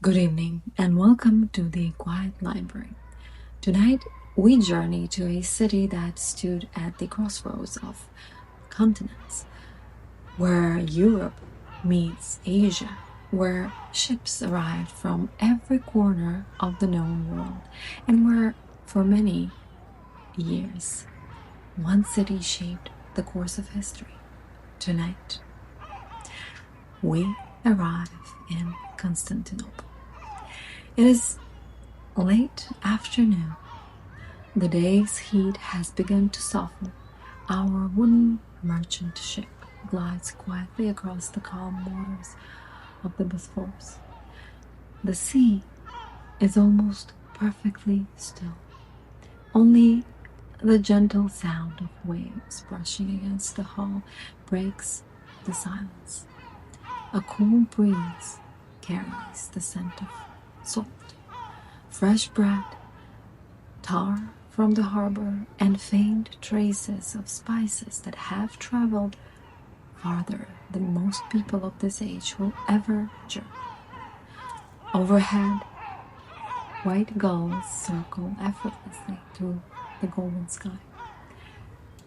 Good evening and welcome to the Quiet Library. Tonight we journey to a city that stood at the crossroads of continents, where Europe meets Asia, where ships arrived from every corner of the known world, and where, for many years, one city shaped the course of history. Tonight we arrive in Constantinople. It is late afternoon. The day's heat has begun to soften. Our wooden merchant ship glides quietly across the calm waters of the Bosphorus. The sea is almost perfectly still. Only the gentle sound of waves brushing against the hull breaks the silence. A cool breeze carries the scent of salt, fresh bread, tar from the harbor, and faint traces of spices that have traveled farther than most people of this age will ever journey. Overhead, white gulls circle effortlessly through the golden sky.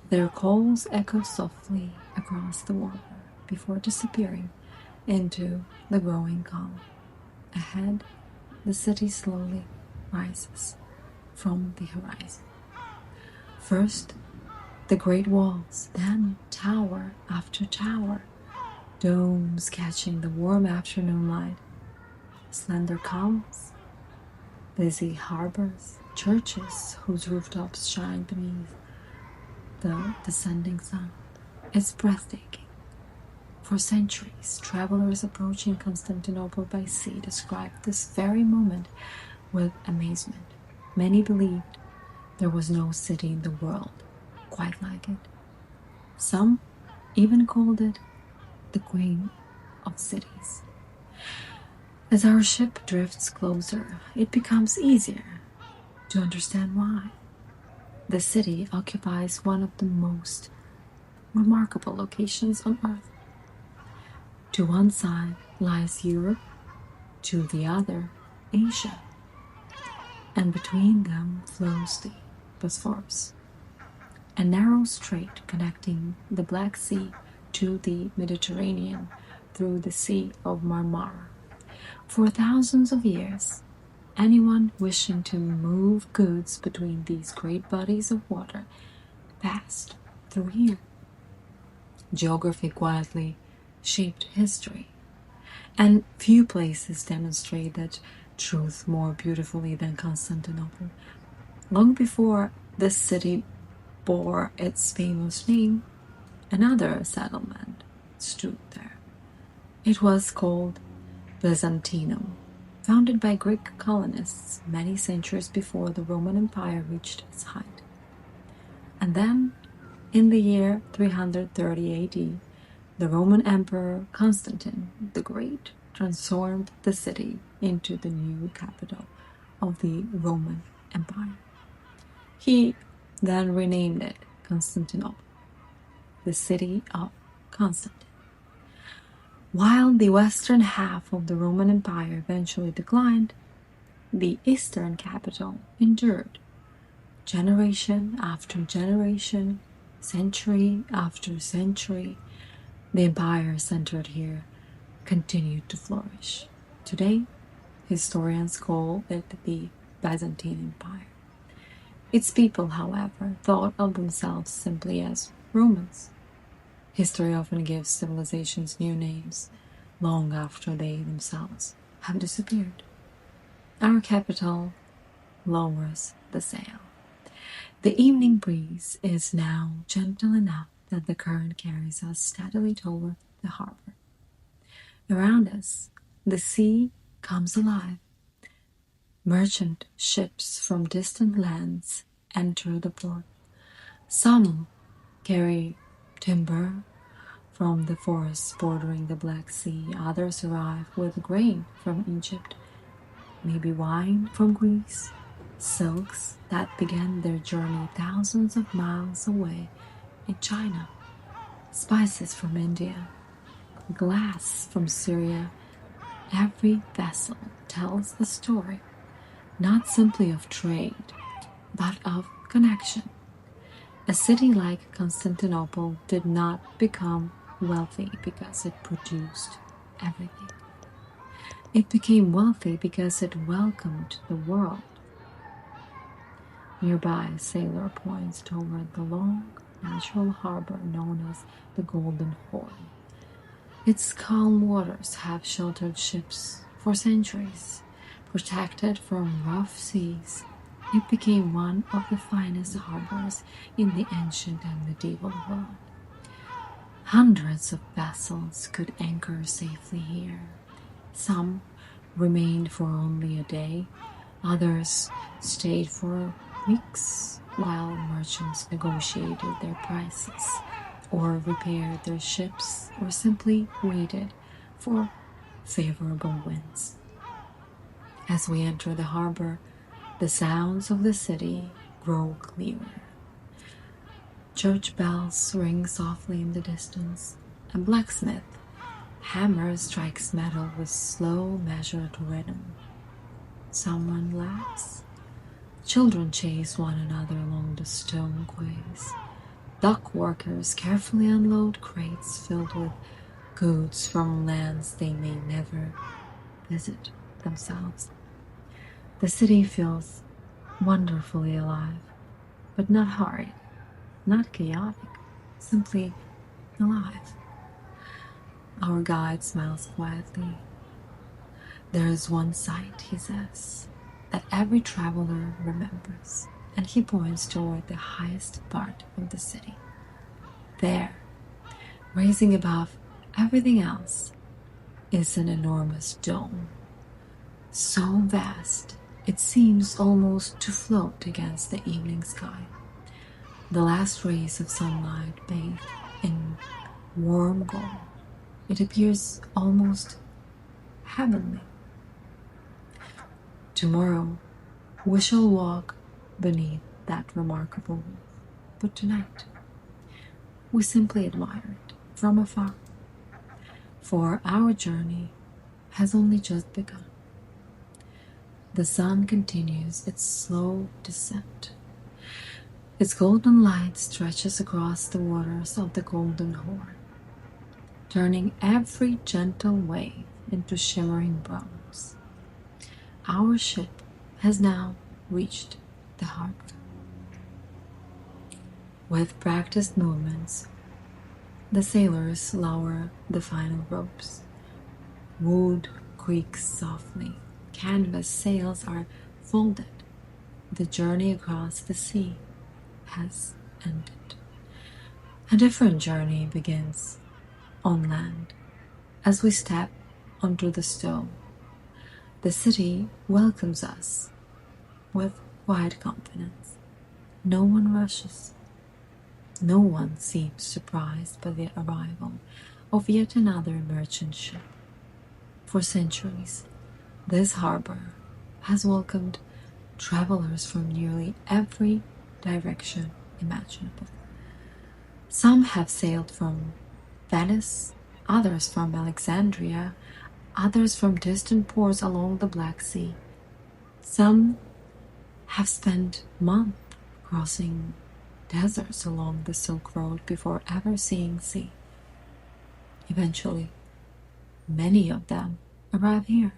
Their calls echo softly across the water before disappearing into the growing calm. Ahead, the city slowly rises from the horizon. First, the great walls, then tower after tower, domes catching the warm afternoon light, slender columns, busy harbors, churches whose rooftops shine beneath the descending sun. It's breathtaking. For centuries, travelers approaching Constantinople by sea described this very moment with amazement. Many believed there was no city in the world quite like it. Some even called it the Queen of Cities. As our ship drifts closer, it becomes easier to understand why. The city occupies one of the most remarkable locations on Earth. To one side lies Europe, to the other, Asia, and between them flows the Bosphorus, a narrow strait connecting the Black Sea to the Mediterranean through the Sea of Marmara. For thousands of years, anyone wishing to move goods between these great bodies of water passed through here. Geography quietly shaped history, and few places demonstrate that truth more beautifully than Constantinople. Long before this city bore its famous name, another settlement stood there. It was called Byzantium, founded by Greek colonists many centuries before the Roman Empire reached its height. And then, in the year 330 AD, the Roman Emperor Constantine the Great transformed the city into the new capital of the Roman Empire. He then renamed it Constantinople, the city of Constantine. While the western half of the Roman Empire eventually declined, the eastern capital endured. Generation after generation, century after century, the empire centered here continued to flourish. Today, historians call it the Byzantine Empire. Its people, however, thought of themselves simply as Romans. History often gives civilizations new names long after they themselves have disappeared. Our capital lowers the sail. The evening breeze is now gentle enough that the current carries us steadily toward the harbor. Around us, the sea comes alive. Merchant ships from distant lands enter the port. Some carry timber from the forests bordering the Black Sea. Others arrive with grain from Egypt, maybe wine from Greece, silks that began their journey thousands of miles away in China, spices from India, glass from Syria. Every vessel tells a story not simply of trade, but of connection. A city like Constantinople did not become wealthy because it produced everything. It became wealthy because it welcomed the world. Nearby, a sailor points toward the long, natural harbor known as the Golden Horn. Its calm waters have sheltered ships for centuries. Protected from rough seas, it became one of the finest harbors in the ancient and medieval world. Hundreds of vessels could anchor safely here. Some remained for only a day, others stayed for weeks while merchants negotiated their prices, or repaired their ships, or simply waited for favorable winds. As we enter the harbor, the sounds of the city grow clearer. Church bells ring softly in the distance. A blacksmith hammer strikes metal with slow, measured rhythm. Someone laughs. Children chase one another along the stone quays. Dock workers carefully unload crates filled with goods from lands they may never visit themselves. The city feels wonderfully alive, but not hurried, not chaotic, simply alive. Our guide smiles quietly. There is one sight, he says, that every traveler remembers, and he points toward the highest part of the city. There, rising above everything else, is an enormous dome, so vast it seems almost to float against the evening sky. The last rays of sunlight bathe in warm gold. It appears almost heavenly. Tomorrow we shall walk beneath that remarkable roof, but tonight we simply admire it from afar, for our journey has only just begun. The sun continues its slow descent. Its golden light stretches across the waters of the Golden Horn, turning every gentle wave into shimmering bronze. Our ship has now reached the harbor. With practiced movements, the sailors lower the final ropes. Wood creaks softly. Canvas sails are folded. The journey across the sea has ended. A different journey begins on land. As we step onto the stone, the city welcomes us with quiet confidence. No one rushes. No one seems surprised by the arrival of yet another merchant ship. For centuries, this harbor has welcomed travelers from nearly every direction imaginable. Some have sailed from Venice, others from Alexandria, others from distant ports along the Black Sea. Some have spent months crossing deserts along the Silk Road before ever seeing sea. Eventually, many of them arrive here.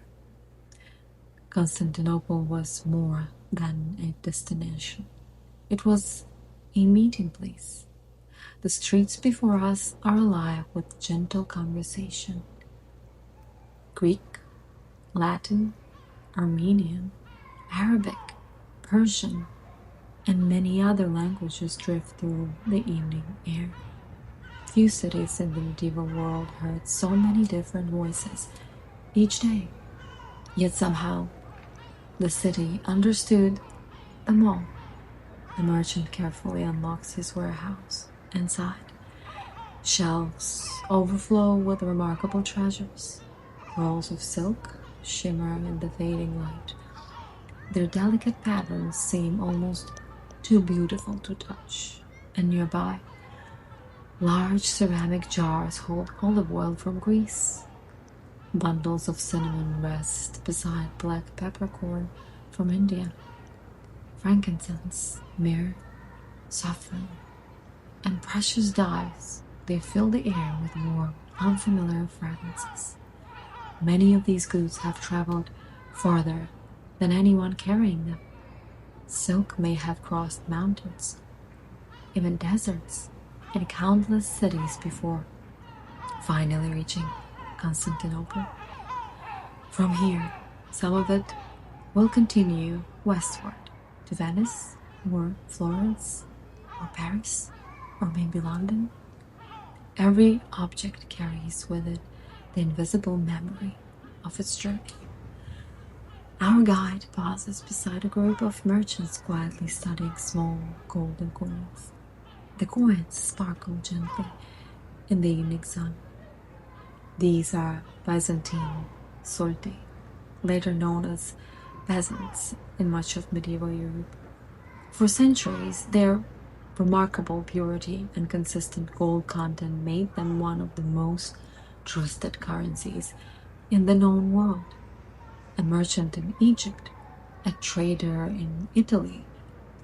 Constantinople was more than a destination. It was a meeting place. The streets before us are alive with gentle conversation. Greek, Latin, Armenian, Arabic, Persian, and many other languages drift through the evening air. Few cities in the medieval world heard so many different voices each day, yet somehow the city understood them all. The merchant carefully unlocks his warehouse. Inside, shelves overflow with remarkable treasures. Rolls of silk shimmer in the fading light. Their delicate patterns seem almost too beautiful to touch. And nearby, large ceramic jars hold olive oil from Greece. Bundles of cinnamon rest beside black peppercorn from India. Frankincense, myrrh, saffron, and precious dyes, they fill the air with warm, unfamiliar fragrances. Many of these goods have traveled farther than anyone carrying them. Silk may have crossed mountains, even deserts, and countless cities before finally reaching Constantinople. From here, some of it will continue westward to Venice, or Florence, or Paris, or maybe London. Every object carries with it the invisible memory of its journey. Our guide pauses beside a group of merchants quietly studying small golden coins. The coins sparkle gently in the evening sun. These are Byzantine soldi, later known as peasants in much of medieval Europe. For centuries, their remarkable purity and consistent gold content made them one of the most trusted currencies in the known world. A merchant in Egypt, a trader in Italy,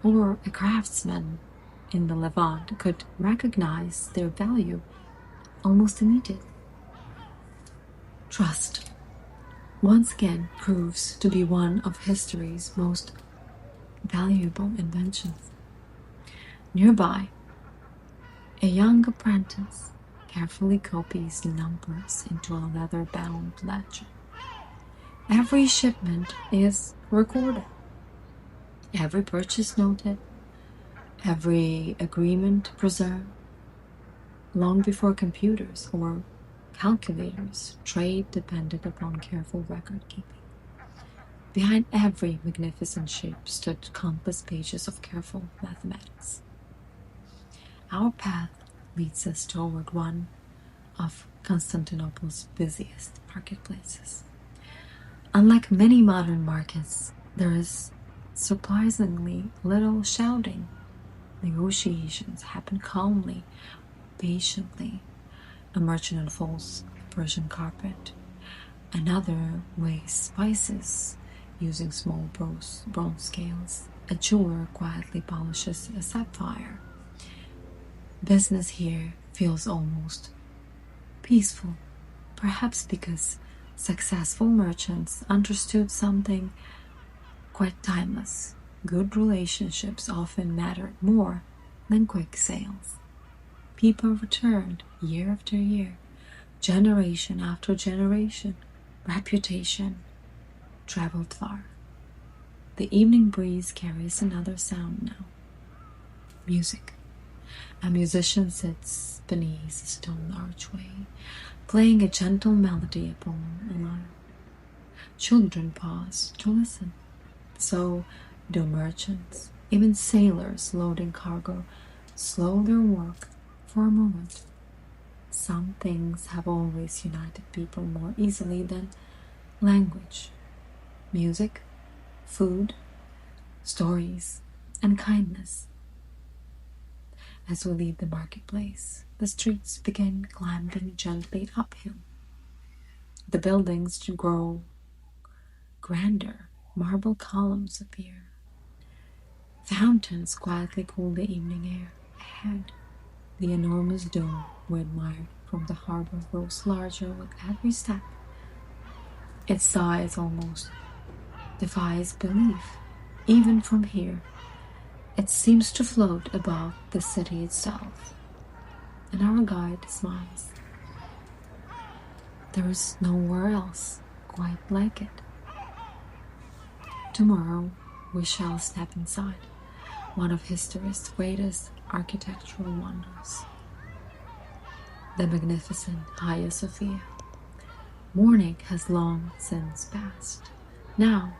or a craftsman in the Levant could recognize their value almost immediately. Trust, once again, proves to be one of history's most valuable inventions. Nearby, a young apprentice carefully copies numbers into a leather-bound ledger. Every shipment is recorded, every purchase noted, every agreement preserved. Long before computers or calculators, trade depended upon careful record-keeping. Behind every magnificent ship stood countless pages of careful mathematics. Our path leads us toward one of Constantinople's busiest marketplaces. Unlike many modern markets, there is surprisingly little shouting. Negotiations happen calmly, patiently. A merchant unfolds a Persian carpet. Another weighs spices using small bronze scales. A jeweler quietly polishes a sapphire. Business here feels almost peaceful, perhaps because successful merchants understood something quite timeless. Good relationships often mattered more than quick sales. People returned year after year, generation after generation. Reputation traveled far. The evening breeze carries another sound now. Music. A musician sits beneath a stone archway, playing a gentle melody upon a lyre. Children pause to listen. So do merchants. Even sailors loading cargo slow their work for a moment. Some things have always united people more easily than language. Music, food, stories, and kindness. As we leave the marketplace, the streets begin climbing gently uphill. The buildings grow grander, marble columns appear. Fountains quietly cool the evening air. Ahead, the enormous dome we admired from the harbor grows larger with every step. Its size almost defies belief. Even from here, it seems to float above the city itself. And our guide smiles. There is nowhere else quite like it. Tomorrow, we shall step inside one of history's greatest architectural wonders, the magnificent Hagia Sophia. Morning has long since passed. Now,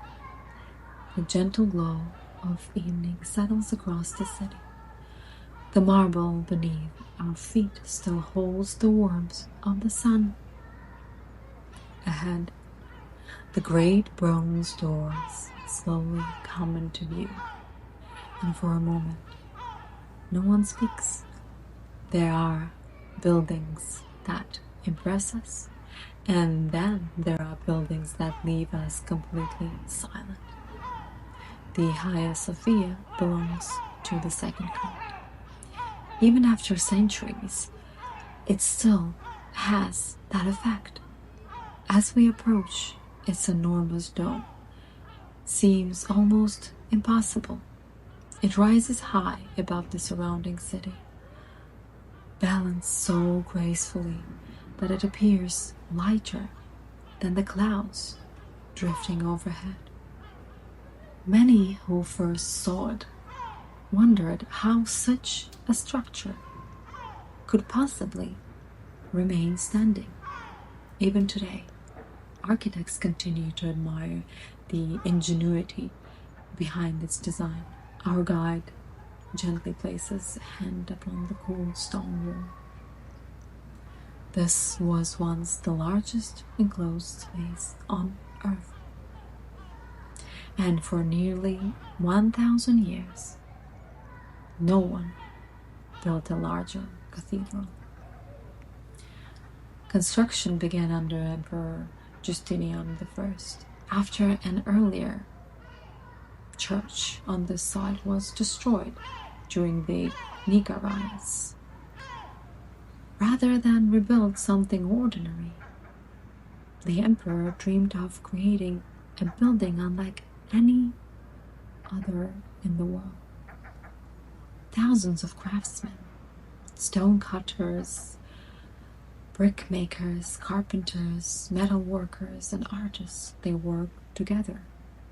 the gentle glow of evening settles across the city. The marble beneath our feet still holds the warmth of the sun. Ahead, the great bronze doors slowly come into view, and for a moment, no one speaks. There are buildings that impress us And then there are buildings that leave us completely silent. The Hagia Sophia belongs to the second kind. Even after centuries, it still has that effect. As we approach, its enormous dome seems almost impossible. It rises high above the surrounding city, balanced so gracefully that it appears lighter than the clouds drifting overhead. Many who first saw it wondered how such a structure could possibly remain standing. Even today, architects continue to admire the ingenuity behind its design. Our guide gently places a hand upon the cool stone wall. This was once the largest enclosed space on Earth, and for nearly 1,000 years, no one built a larger cathedral. Construction began under Emperor Justinian I, after an earlier church on this site was destroyed during the Nika riots. Rather than rebuild something ordinary, the emperor dreamed of creating a building unlike any other in the world. Thousands of craftsmen, stone cutters, brick makers, carpenters, metal workers, and artists, they worked together.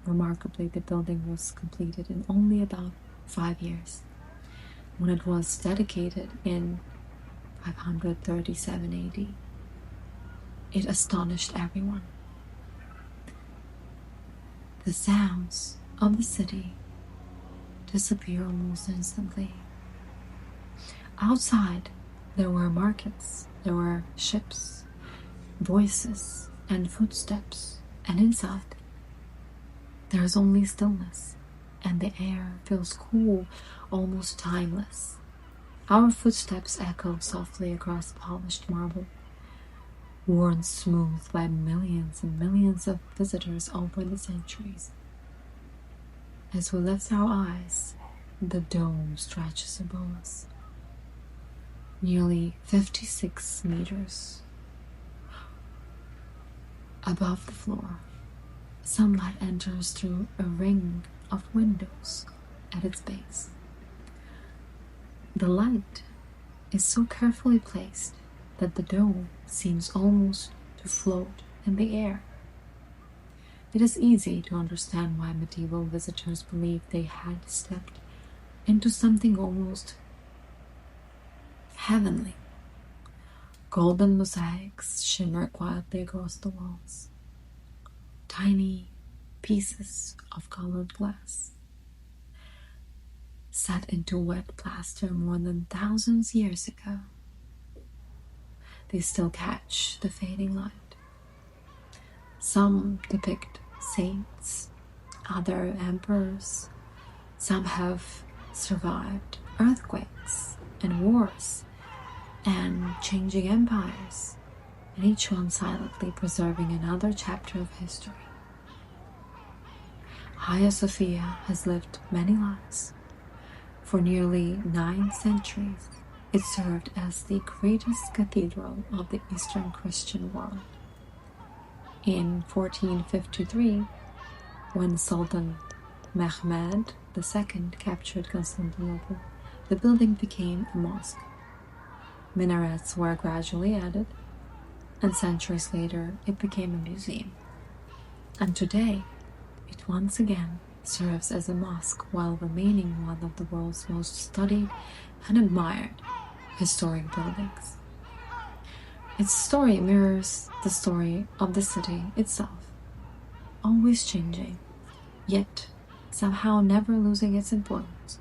Remarkably, the building was completed in only about 5 years. When it was dedicated in 537 AD, it astonished everyone. The sounds of the city disappear almost instantly. Outside, there were markets, there were ships, voices, and footsteps, and inside, there is only stillness, and the air feels cool, almost timeless. Our footsteps echo softly across polished marble, worn smooth by millions and millions of visitors over the centuries. As we lift our eyes, the dome stretches above us, nearly 56 meters above the floor. Sunlight enters through a ring of windows at its base. The light is so carefully placed that the dome seems almost to float in the air. It is easy to understand why medieval visitors believed they had stepped into something almost heavenly. Golden mosaics shimmer quietly across the walls. Tiny pieces of colored glass, set into wet plaster more than thousands of years ago. They still catch the fading light. Some depict saints, other emperors. Some have survived earthquakes and wars and changing empires, and each one silently preserving another chapter of history. Hagia Sophia has lived many lives. For nearly 9 centuries, it served as the greatest cathedral of the Eastern Christian world. In 1453, when Sultan Mehmed II captured Constantinople, the building became a mosque. Minarets were gradually added, and centuries later it became a museum. And today, it once again serves as a mosque while remaining one of the world's most studied and admired historic buildings. Its story mirrors the story of the city itself, always changing, yet somehow never losing its importance.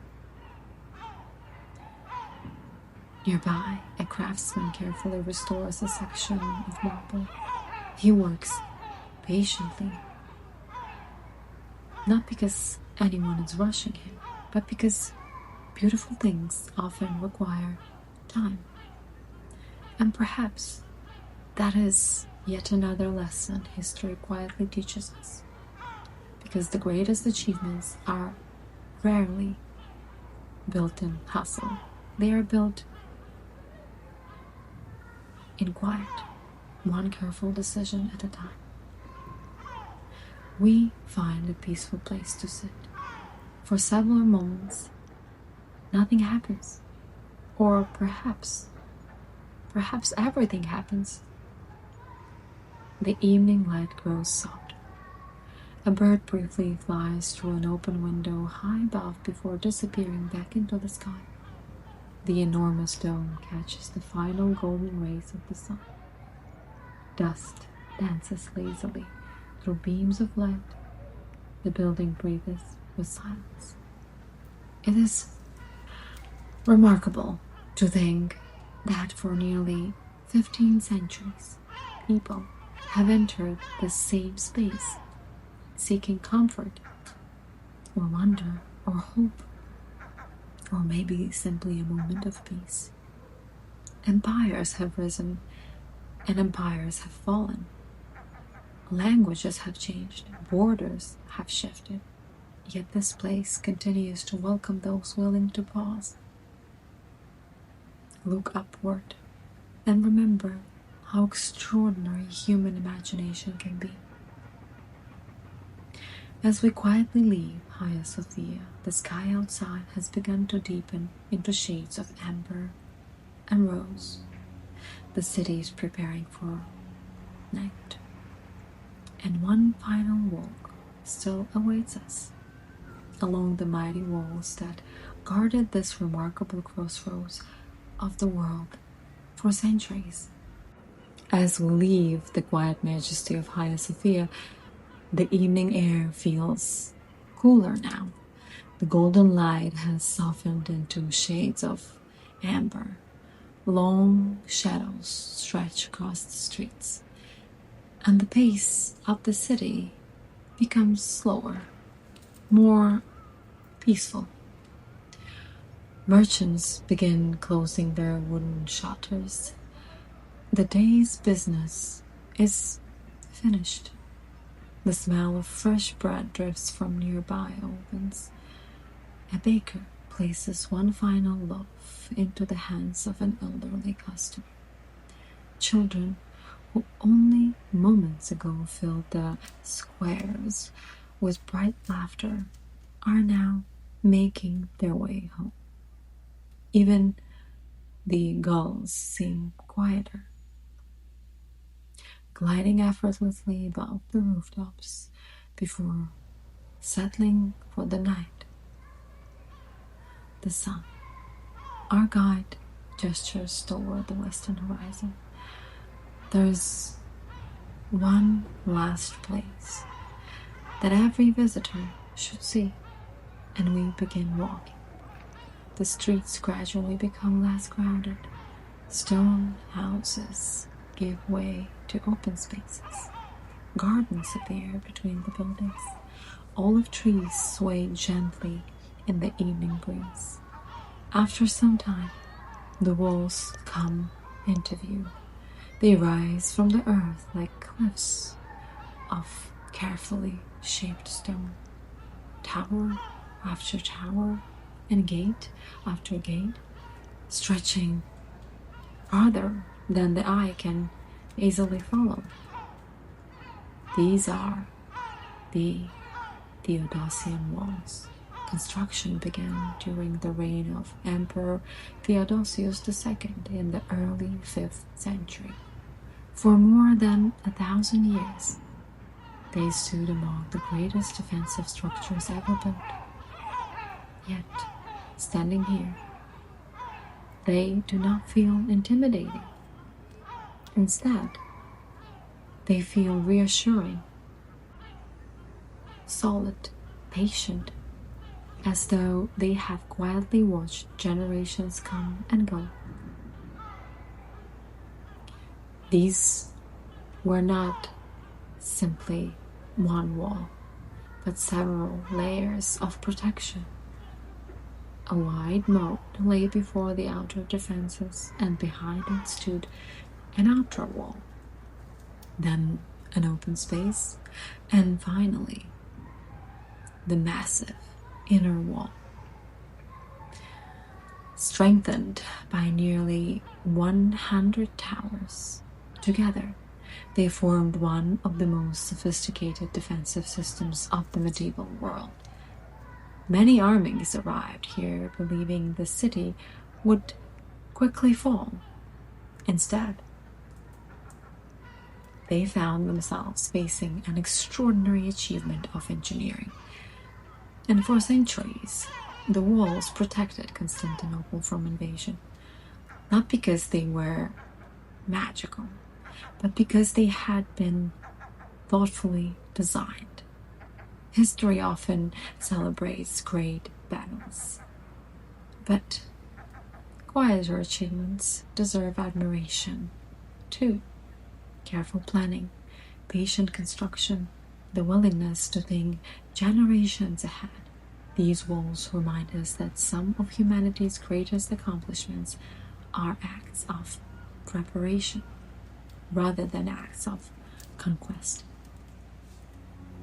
Nearby, a craftsman carefully restores a section of marble. He works patiently, not because anyone is rushing him, but because beautiful things often require time. And perhaps that is Yet another lesson history quietly teaches us, because the greatest achievements are rarely built in hustle. They are built in quiet, one careful decision at a time. We find a peaceful place to sit. For several moments, nothing happens. Or perhaps everything happens. The evening light grows softer. A bird briefly flies through an open window high above before disappearing back into the sky. The enormous dome catches the final golden rays of the sun. Dust dances lazily through beams of light. The building breathes with silence. It is remarkable to think that for nearly 15 centuries, people have entered the same space, seeking comfort, or wonder, or hope, or maybe simply a moment of peace. Empires have risen, and empires have fallen. Languages have changed, borders have shifted, yet this place continues to welcome those willing to pause, look upward, and remember how extraordinary human imagination can be. As we quietly leave Hagia Sophia, the sky outside has begun to deepen into shades of amber and rose. The city is preparing for night, and one final walk still awaits us along the mighty walls that guarded this remarkable crossroads of the world for centuries. As we leave the quiet majesty of Hagia Sophia, the evening air feels cooler now. The golden light has softened into shades of amber. Long shadows stretch across the streets, and the pace of the city becomes slower, more peaceful. Merchants begin closing their wooden shutters. The day's business is finished. The smell of fresh bread drifts from nearby ovens. A baker places one final loaf into the hands of an elderly customer. Children who only moments ago filled the squares with bright laughter are now making their way home. Even the gulls seem quieter, gliding effortlessly above the rooftops before settling for the night. The sun, our guide, gestures toward the western horizon. There's one last place that every visitor should see, and we begin walking. The streets gradually become less crowded. Stone houses give way to open spaces. Gardens appear between the buildings. Olive trees sway gently in the evening breeze. After some time, the walls come into view. They rise from the earth like cliffs of carefully shaped stone. Tower after tower, and gate after gate, stretching farther than the eye can easily follow. These are the Theodosian Walls. Construction began during the reign of Emperor Theodosius II in the early 5th century. For more than 1,000 years, they stood among the greatest defensive structures ever built. Yet, standing here, they do not feel intimidating. Instead, they feel reassuring, solid, patient, as though they have quietly watched generations come and go. These were not simply one wall, but several layers of protection. A wide moat lay before the outer defenses, and behind it stood an outer wall. then an open space, and finally, the massive inner wall. Strengthened by nearly 100 towers, together they formed one of the most sophisticated defensive systems of the medieval world. Many armies arrived here believing the city would quickly fall. Instead, they found themselves facing an extraordinary achievement of engineering. And for centuries, the walls protected Constantinople from invasion, not because they were magical, but because they had been thoughtfully designed. History often celebrates great battles, but quieter achievements deserve admiration too. Careful planning, patient construction, the willingness to think generations ahead. These walls remind us that some of humanity's greatest accomplishments are acts of preparation rather than acts of conquest.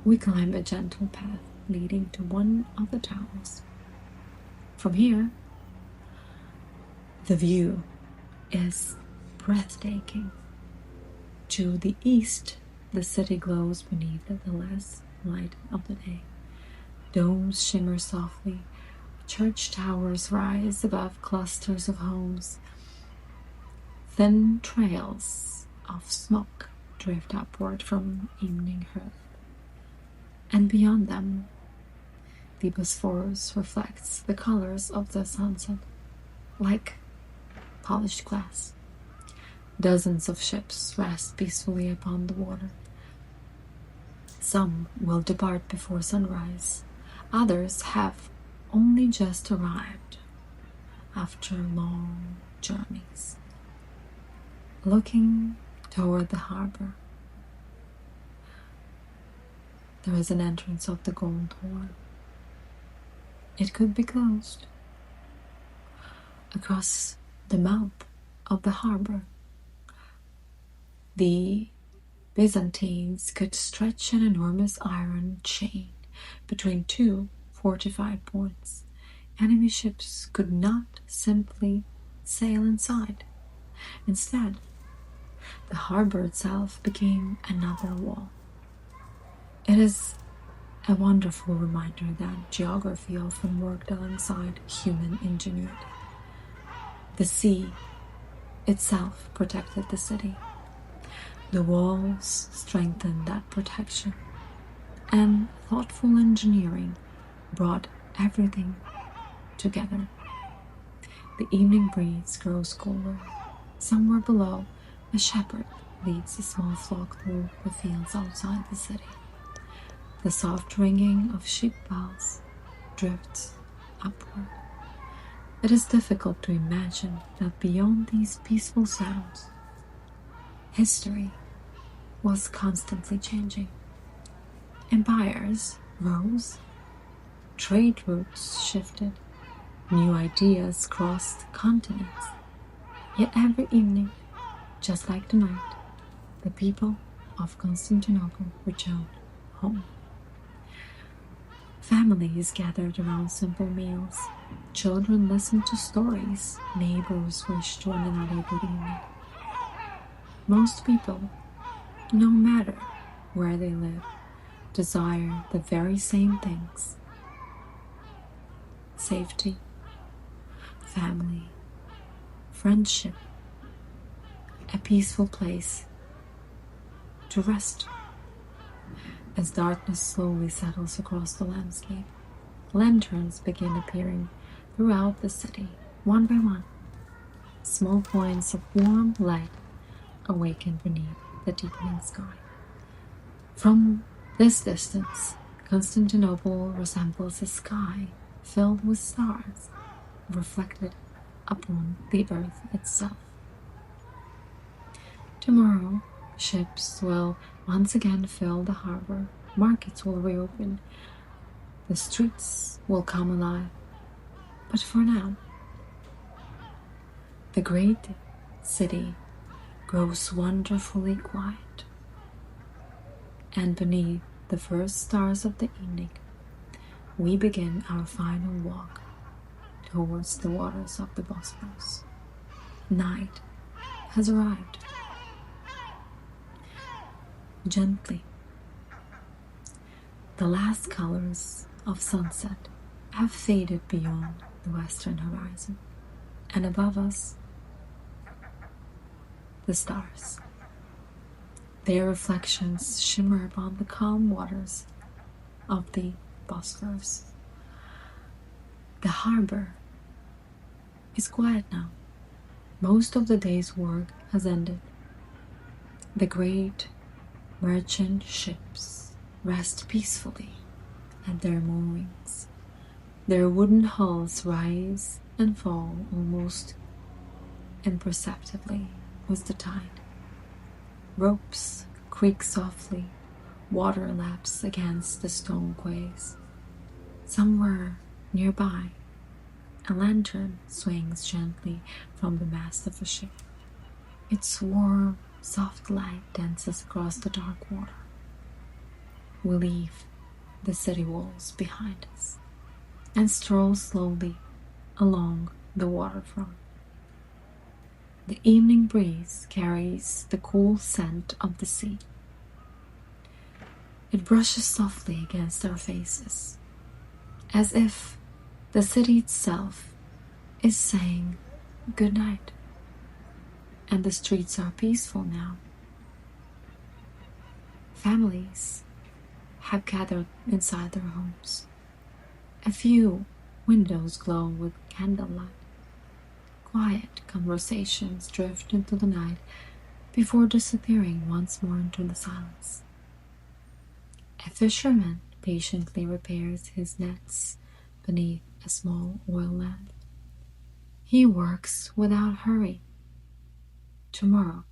We climb a gentle path leading to one of the towers. From here, the view is breathtaking. To the east, the city glows beneath the last light of the day. Domes shimmer softly, church towers rise above clusters of homes. Thin trails of smoke drift upward from evening hearth. And beyond them, the Bosphorus reflects the colors of the sunset, like polished glass. Dozens of ships rest peacefully upon the water. Some will depart before sunrise. Others have only just arrived after long journeys. Looking toward the harbor, there is an entrance of the Gold Horn. It could be closed. Across the mouth of the harbor, the Byzantines could stretch an enormous iron chain between two fortified points. Enemy ships could not simply sail inside. Instead, the harbor itself became another wall. It is a wonderful reminder that geography often worked alongside human ingenuity. The sea itself protected the city. The walls strengthened that protection, and thoughtful engineering brought everything together. The evening breeze grows cooler. Somewhere below, a shepherd leads a small flock through the fields outside the city. The soft ringing of sheep bells drifts upward. It is difficult to imagine that beyond these peaceful sounds, history was constantly changing. Empires rose, trade routes shifted, new ideas crossed continents. Yet every evening, just like tonight, the people of Constantinople returned home. Families gathered around simple meals. Children listened to stories. Neighbors wished one another good evening. Most people, no matter where they live, desire the very same things: safety, family, friendship, a peaceful place to rest. As darkness slowly settles across the landscape, lanterns begin appearing throughout the city, one by one. Small points of warm light awaken beneath the deepening sky. From this distance, Constantinople resembles a sky filled with stars, reflected upon the earth itself. Tomorrow, ships will once again fill the harbor, markets will reopen, the streets will come alive. But for now, the great city grows wonderfully quiet. And beneath the first stars of the evening, we begin our final walk towards the waters of the Bosphorus. Night has arrived. Gently, the last colors of sunset have faded beyond the western horizon, and above us, the stars. Their reflections shimmer upon the calm waters of the Bosphorus. The harbor is quiet now. Most of the day's work has ended. The great merchant ships rest peacefully at their moorings. Their wooden hulls rise and fall almost imperceptibly with the tide. Ropes creak softly, water laps against the stone quays. Somewhere nearby, a lantern swings gently from the mast of a ship. Its warm, soft light dances across the dark water. We leave the city walls behind us and stroll slowly along the waterfront. The evening breeze carries the cool scent of the sea. It brushes softly against our faces, as if the city itself is saying good night. And the streets are peaceful now. Families have gathered inside their homes. A few windows glow with candlelight. Quiet conversations drift into the night before disappearing once more into the silence. A fisherman patiently repairs his nets beneath a small oil lamp. He works without hurry. Tomorrow,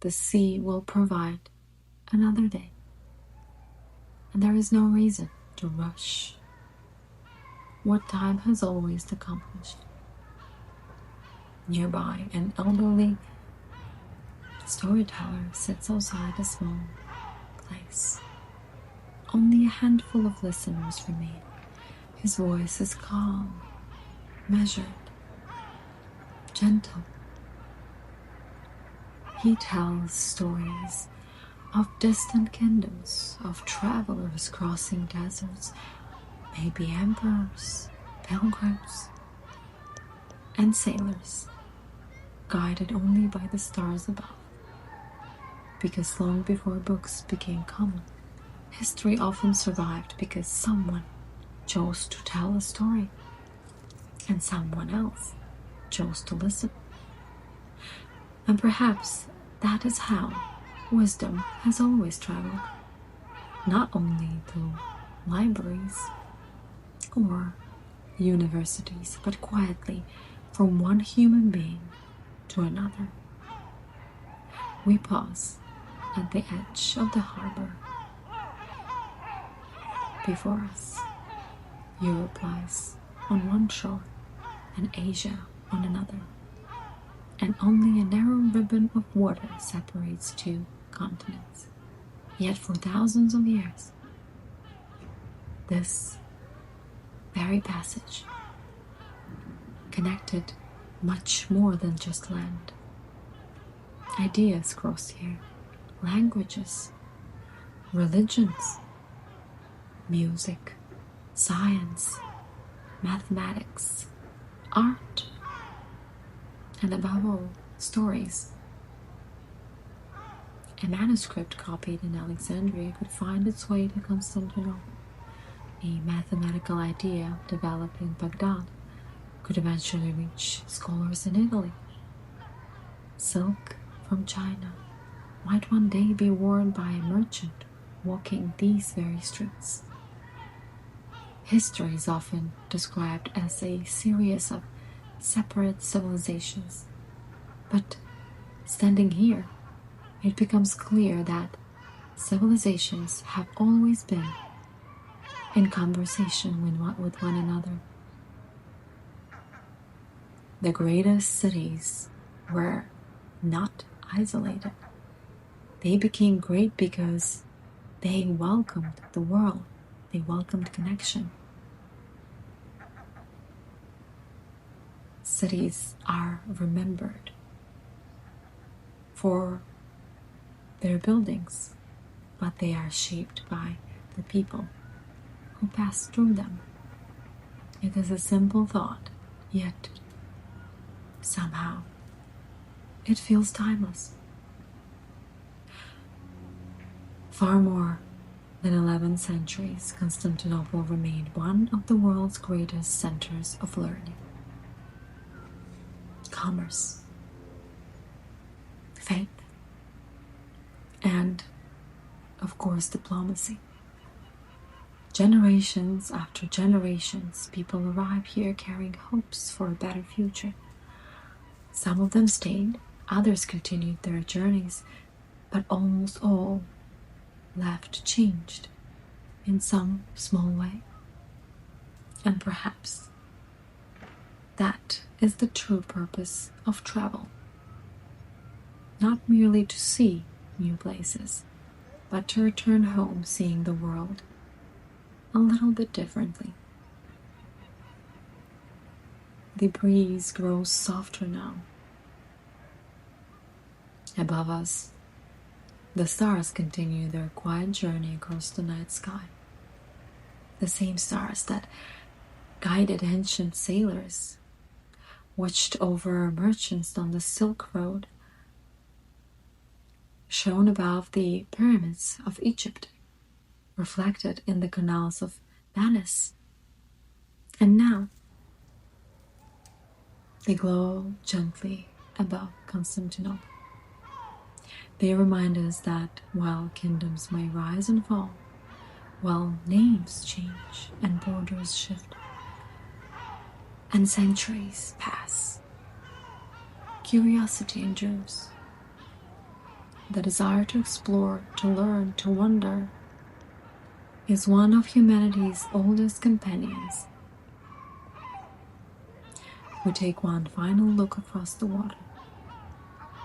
the sea will provide another day, and there is no reason to rush what time has always accomplished. Nearby, an elderly storyteller sits outside a small place. Only a handful of listeners remain. His voice is calm, measured, gentle. He tells stories of distant kingdoms, of travelers crossing deserts, maybe emperors, pilgrims, and sailors, guided only by the stars above. Because long before books became common, history often survived because someone chose to tell a story, and someone else chose to listen. And perhaps that is how wisdom has always traveled, not only through libraries or universities, but quietly from one human being to another. We pause at the edge of the harbor. Before us, Europe lies on one shore and Asia on another, and only a narrow ribbon of water separates two continents. Yet for thousands of years, this very passage connected much more than just land. Ideas crossed here, languages, religions, music, science, mathematics, art, and above all, stories. A manuscript copied in Alexandria could find its way to Constantinople. A mathematical idea developed in Baghdad could eventually reach scholars in Italy. Silk from China might one day be worn by a merchant walking these very streets. History is often described as a series of separate civilizations, but standing here, it becomes clear that civilizations have always been in conversation with one another. The greatest cities were not isolated. They became great because They welcomed the world. They welcomed connection. Cities are remembered for their buildings, but they are shaped by the people who pass through them. It is a simple thought, yet somehow it feels timeless. Far more than 11 centuries, Constantinople remained one of the world's greatest centers of learning, commerce, faith, and, of course, diplomacy. Generations after generations, people arrive here carrying hopes for a better future. Some of them stayed, others continued their journeys, but almost all left changed in some small way. And perhaps that is the true purpose of travel. Not merely to see new places, but to return home seeing the world a little bit differently. The breeze grows softer now. Above us, the stars continue their quiet journey across the night sky. The same stars that guided ancient sailors, watched over merchants on the Silk Road, shone above the pyramids of Egypt, reflected in the canals of Venice. And now, they glow gently above Constantinople. They remind us that while kingdoms may rise and fall, while names change and borders shift, and centuries pass, curiosity endures. The desire to explore, to learn, to wonder is one of humanity's oldest companions. We take one final look across the water.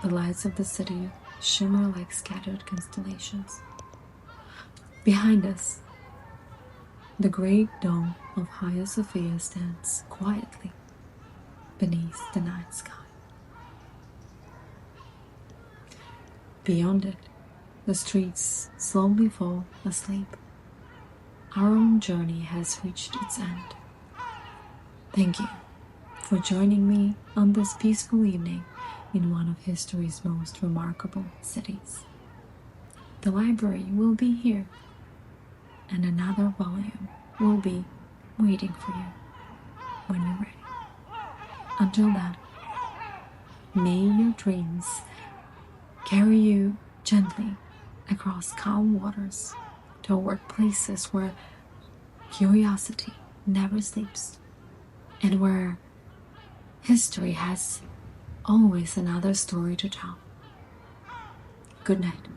The lights of the city shimmer like scattered constellations. Behind us, the great dome of Hagia Sophia stands quietly beneath the night sky. Beyond it, the streets slowly fall asleep. Our own journey has reached its end. Thank you for joining me on this peaceful evening in one of history's most remarkable cities. The library will be here, and another volume will be waiting for you when you're ready. Until then, may your dreams carry you gently across calm waters toward places where curiosity never sleeps and where history has always another story to tell. Good night.